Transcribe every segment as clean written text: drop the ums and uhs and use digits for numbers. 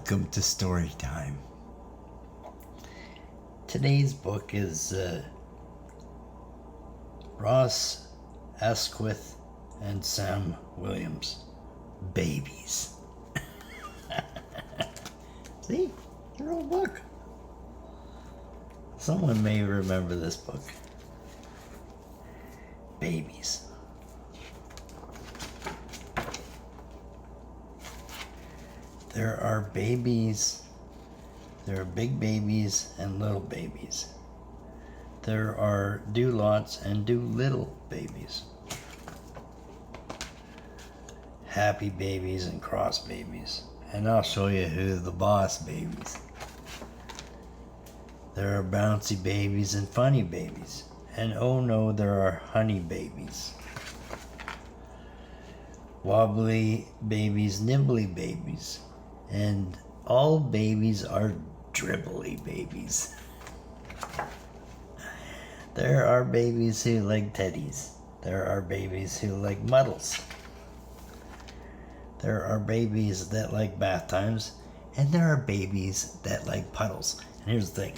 Welcome to story time. Today's book is Ross Asquith and Sam Williams, Babies. See? Their old book. Someone may remember this book. Babies. There are babies. There are big babies and little babies. There are do-lots and do-little babies. Happy babies and cross babies. And I'll show you who the boss babies. There are bouncy babies and funny babies. And oh no, there are honey babies. Wobbly babies, nibbly babies. And all babies are dribbly babies. There are babies who like teddies. There are babies who like muddles. There are babies that like bath times. And there are babies that like puddles. And here's the thing.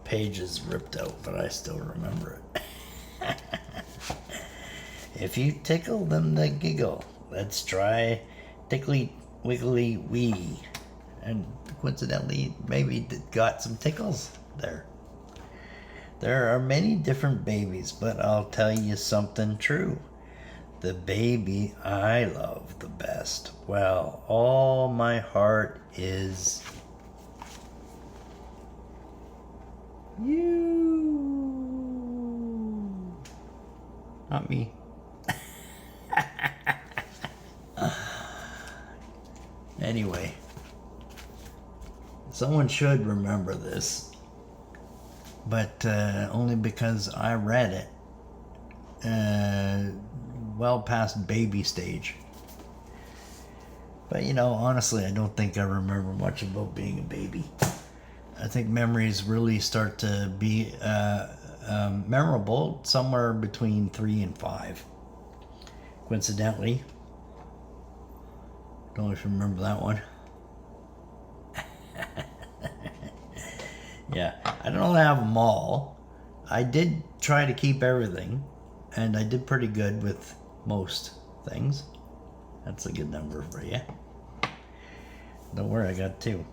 Page is ripped out, but I still remember it. If you tickle them, they giggle. Let's try tickly wiggly wee. And coincidentally, maybe got some tickles there. There are many different babies, but I'll tell you something true. The baby I love the best, well, all my heart is you. Not me. Anyway, someone should remember this, but only because I read it well past baby stage. But you know, honestly, I don't think I remember much about being a baby. I think memories really start to be memorable somewhere between 3 and 5. Coincidentally, don't know if you remember that one. Yeah, I don't have them all. I did try to keep everything, and I did pretty good with most things. That's a good number for you. Don't worry, I got 2.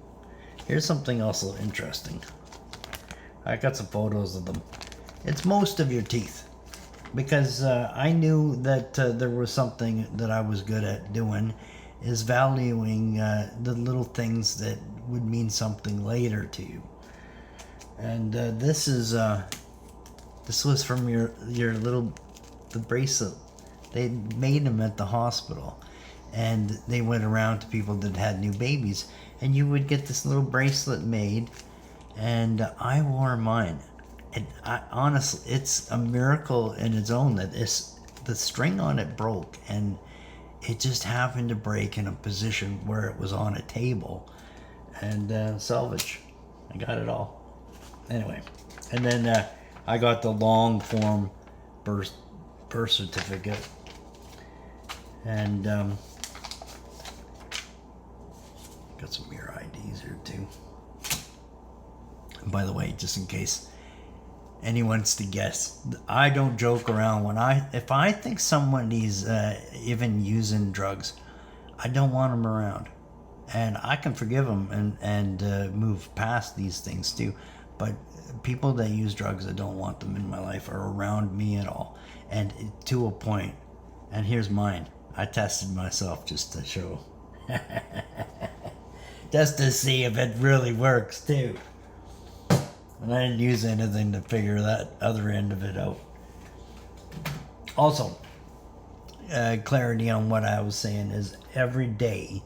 Here's something also interesting. I got some photos of them. It's most of your teeth. Because I knew that there was something that I was good at doing, is valuing the little things that would mean something later to you. And this was from your little the bracelet. They made them at the hospital, and they went around to people that had new babies, and you would get this little bracelet made, and I wore mine. And honestly, it's a miracle in its own that the string on it broke, and it just happened to break in a position where it was on a table, and salvage. I got it all. Anyway, and then I got the long form birth certificate, and got some mirror IDs here too. And by the way, just in case anyone wants to guess, I don't joke around. If I think somebody's even using drugs, I don't want them around, and I can forgive them and move past these things too. But people that use drugs, I don't want them in my life or around me at all, and to a point. And here's mine. I tested myself just to show, just to see if it really works too. And I didn't use anything to figure that other end of it out. Also, clarity on what I was saying is every day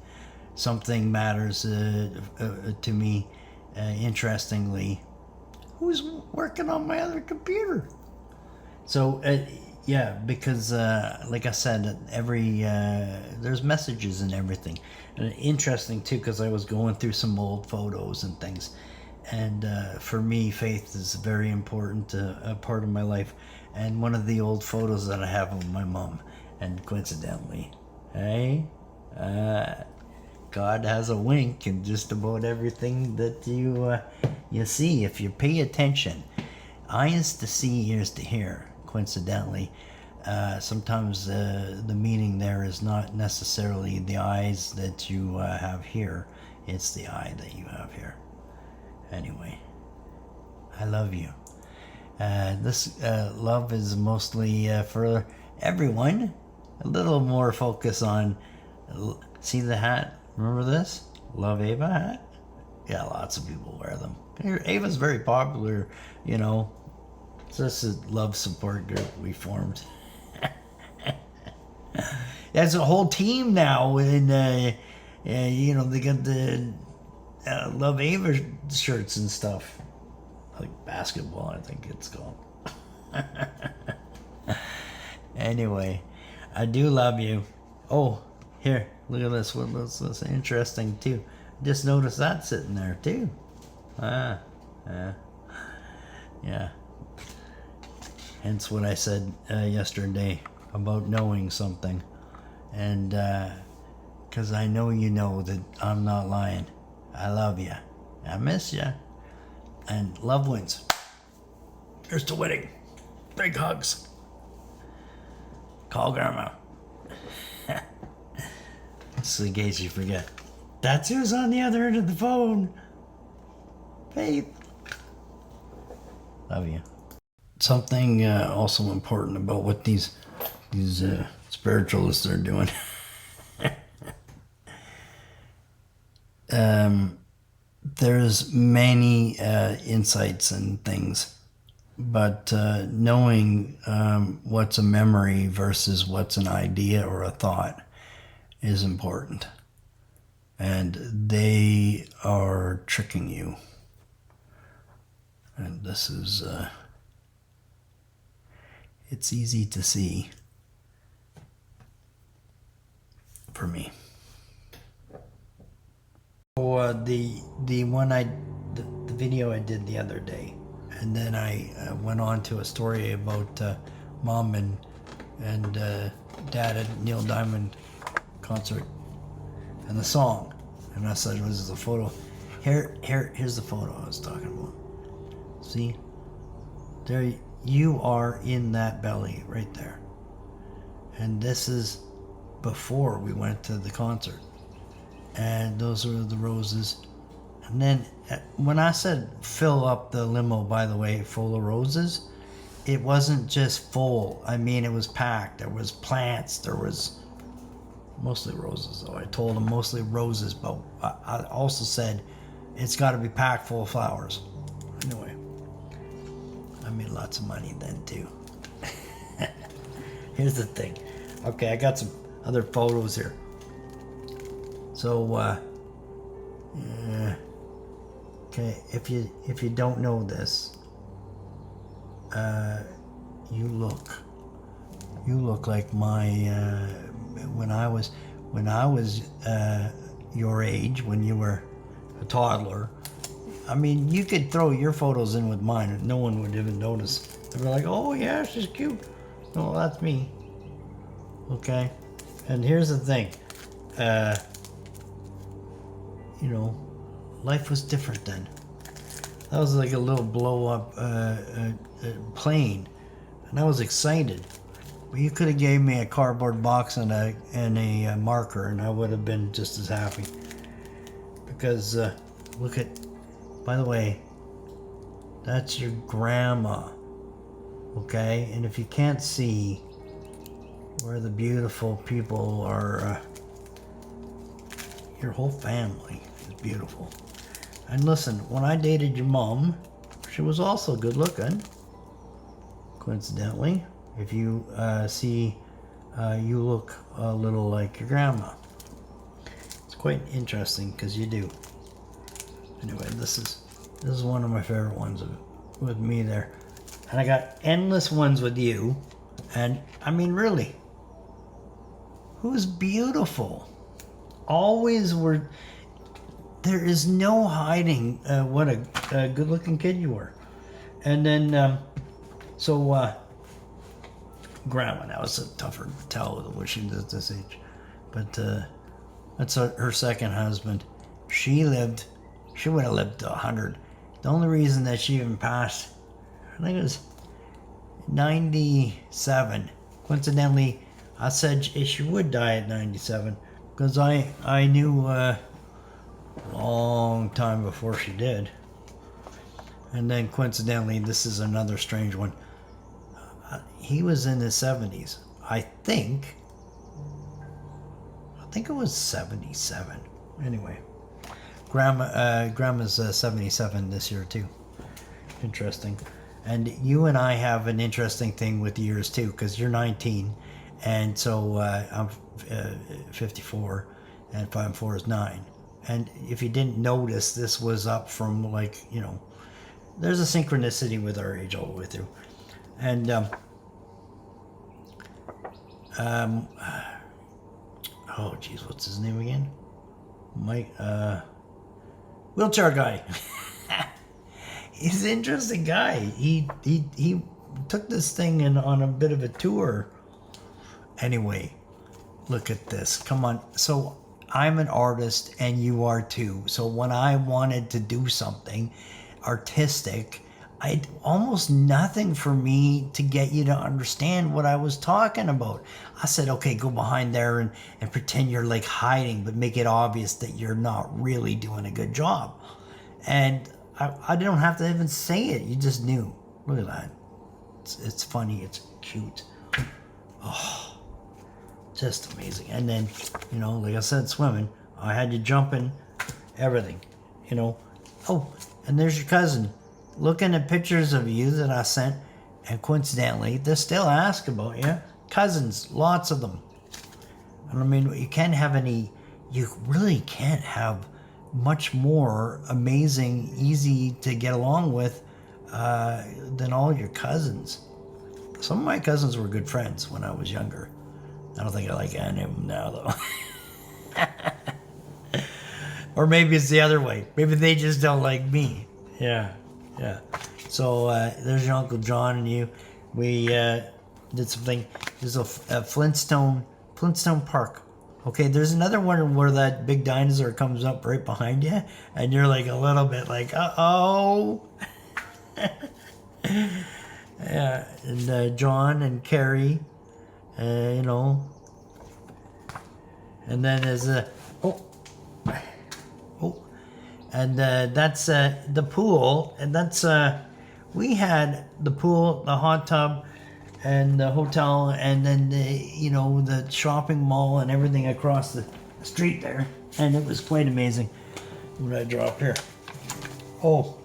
something matters to me. Interestingly, who's working on my other computer? So, yeah, because like I said, there's messages and everything. And interesting too, because I was going through some old photos and things. And for me, faith is a very important a part of my life. And one of the old photos that I have of my mom, and coincidentally, hey, God has a wink in just about everything that you see if you pay attention. Eyes to see, ears to hear. Coincidentally, sometimes the meaning there is not necessarily the eyes that you have here. It's the eye that you have here. Anyway, I love you. This love is mostly for everyone. A little more focus on, see the hat? Remember this? Love Ava hat? Yeah, lots of people wear them. Ava's very popular, you know. It's just a love support group we formed. There's a whole team now, and you know, they got the Love Ava shirts and stuff. Like basketball, I think it's called. Anyway, I do love you. Oh, here, look at this. Well, that's interesting too. Just noticed that sitting there too. Yeah. Hence what I said yesterday about knowing something, and because I know you know that I'm not lying. I love you. I miss you. And love wins. Here's to winning. Big hugs. Call Grandma. Just in case you forget. That's who's on the other end of the phone. Faith. Love you. Something also important about what these spiritualists are doing. There's many insights and things, but knowing what's a memory versus what's an idea or a thought is important. And they are tricking you. And this is, it's easy to see for me. So the video I did the other day, and then I went on to a story about Mom and Dad at Neil Diamond concert and the song, and I said, "Was this a photo?" Here's the photo I was talking about. See, there you are in that belly right there, and this is before we went to the concert. And those are the roses. And then when I said fill up the limo, by the way, full of roses, it wasn't just full. I mean, it was packed. There was plants. There was mostly roses, though. I told them mostly roses, but I also said it's got to be packed full of flowers. Anyway, I made lots of money then, too. Here's the thing. Okay, I got some other photos here. So, okay, if you don't know this, you look like my when I was your age, when you were a toddler. I mean, you could throw your photos in with mine and no one would even notice. They'd be like, "Oh yeah, she's cute." No, that's me. Okay, and here's the thing. You know, life was different then. That was like a little blow-up plane, and I was excited. But you could have gave me a cardboard box and a marker, and I would have been just as happy. Because look at, by the way, that's your grandma. Okay, and if you can't see where the beautiful people are, your whole family is beautiful. And listen, when I dated your mom, she was also good looking. Coincidentally, if you see, you look a little like your grandma. It's quite interesting because you do. Anyway, this is one of my favorite ones with me there, and I got endless ones with you. And I mean, really, who's beautiful? Always were. There is no hiding what a good-looking kid you were. And then, Grandma, now it's tougher to tell what she does at this age. But That's her second husband. She would have lived to 100. The only reason that she even passed, I think it was 97. Coincidentally, I said she would die at 97 because I knew a long time before she did. And then coincidentally, this is another strange one. He was in his 70s. I think it was 77. Anyway, Grandma's 77 this year too. Interesting. And you and I have an interesting thing with years too, because you're 19, and so I'm 54, and 5 and 4 is 9. And if you didn't notice, this was up from there's a synchronicity with our age all the way through. And oh geez, what's his name again? Mike, wheelchair guy. He's an interesting guy. He took this thing on a bit of a tour. Anyway, look at this. Come on. So I'm an artist and you are too. So when I wanted to do something artistic, almost nothing for me to get you to understand what I was talking about. I said, okay, go behind there and pretend you're like hiding, but make it obvious that you're not really doing a good job. And I didn't have to even say it. You just knew. Look at that. It's funny. It's cute. Oh, just amazing. And then, like I said, swimming. I had you jumping, everything, Oh, and there's your cousin. Looking at pictures of you that I sent, and coincidentally, they still ask about you. Cousins, lots of them. And I mean, you really can't have much more amazing, easy to get along with than all your cousins. Some of my cousins were good friends when I was younger. I don't think I like any of them now, though. Or maybe it's the other way. Maybe they just don't like me. Yeah. So there's your Uncle John and you. We did something. There's a Flintstone Park. Okay, there's another one where that big dinosaur comes up right behind you, and you're like a little bit like, uh-oh. Yeah, and John and Carrie, and then there's and that's the pool, and that's we had the pool, the hot tub, and the hotel, and then the shopping mall and everything across the street there, and it was quite amazing. What did I drop here? Oh,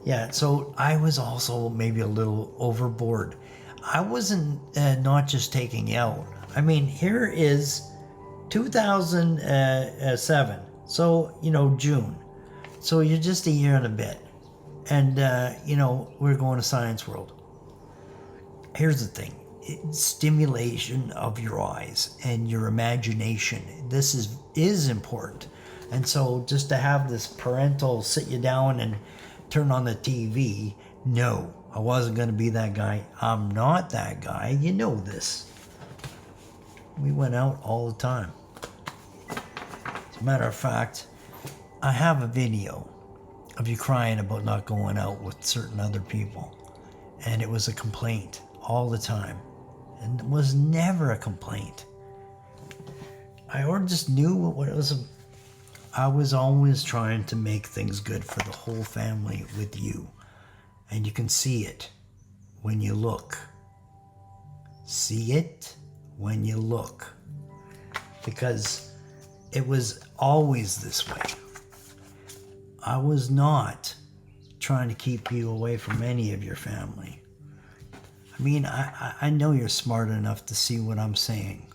yeah. So I was also maybe a little overboard. I wasn't not just taking out. I mean, here is 2007. So June. So you're just a year and a bit, and we're going to Science World. Here's the thing. Stimulation of your eyes and your imagination. This is important. And so just to have this parental sit you down and turn on the TV, no, I wasn't going to be that guy. I'm not that guy. You know this. We went out all the time. As a matter of fact, I have a video of you crying about not going out with certain other people. And it was a complaint all the time. And it was never a complaint. I just knew what it was. I was always trying to make things good for the whole family with you. And you can see it when you look. See it when you look. Because it was always this way. I was not trying to keep you away from any of your family. I mean, I know you're smart enough to see what I'm saying.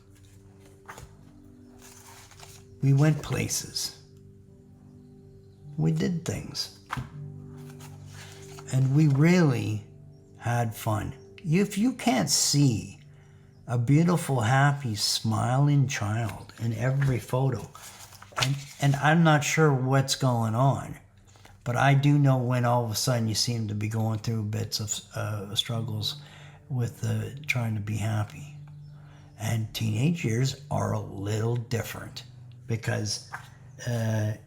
We went places. We did things. And we really had fun. If you can't see a beautiful, happy, smiling child in every photo, and I'm not sure what's going on, but I do know when all of a sudden you seem to be going through bits of struggles with trying to be happy. And teenage years are a little different. because I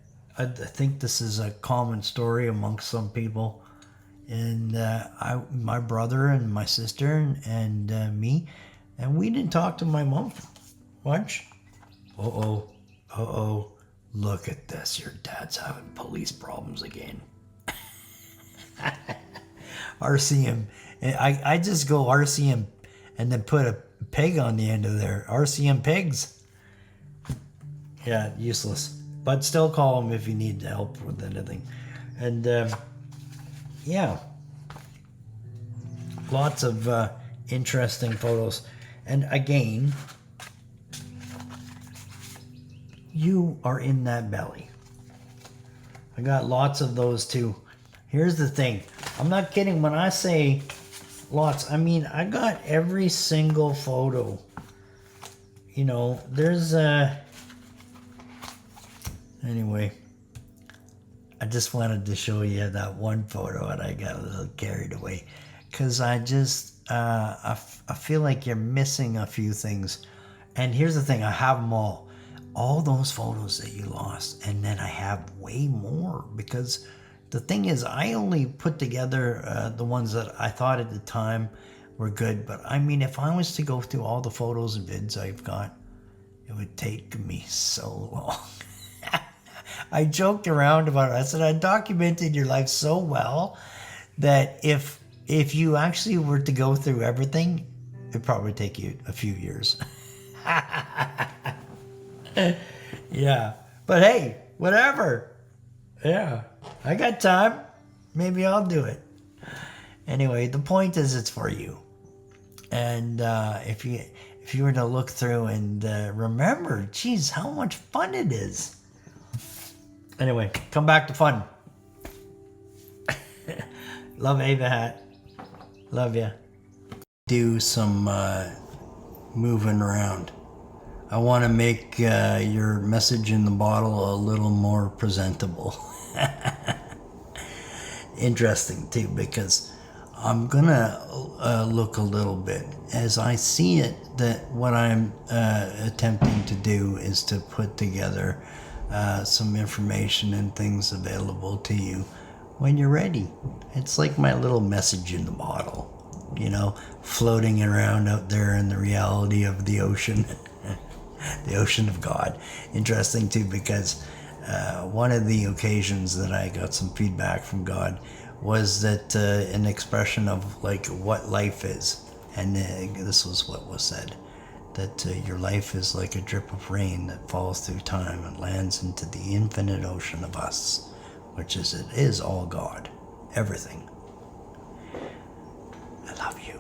think this is a common story amongst some people. And my brother and my sister and me, and we didn't talk to my mom much. Uh-oh, look at this. Your dad's having police problems again. RCM. I just go RCM and then put a peg on the end of there. RCM pegs. Yeah, useless. But still call them if you need help with anything. And yeah, lots of interesting photos. And again, you are in that belly. I got lots of those too. Here's the thing. I'm not kidding when I say lots. I mean, I got every single photo. You know, there's anyway, I just wanted to show you that one photo and I got a little carried away because I just I feel like you're missing a few things. And here's the thing, I have them all those photos that you lost, and then I have way more, because the thing is I only put together the ones that I thought at the time were good. But I mean, if I was to go through all the photos and vids I've got, it would take me so long. I joked around about it. I said I documented your life so well that if you actually were to go through everything, it'd probably take you a few years. Yeah, but hey, whatever. Yeah, I got time. Maybe I'll do it. Anyway, the point is, it's for you. And if you were to look through and remember, geez, how much fun it is. Anyway, come back to fun. Love Ava Hat. Love ya. Do some moving around. I want to make your message in the bottle a little more presentable. Interesting too, because I'm gonna look a little bit as I see it, that what I'm attempting to do is to put together some information and things available to you when you're ready. It's like my little message in the bottle, you know, floating around out there in the reality of the ocean. The ocean of God. Interesting too, because one of the occasions that I got some feedback from God was that an expression of like what life is, and this was what was said, that your life is like a drip of rain that falls through time and lands into the infinite ocean of us, which is, it is all God, everything. I love you.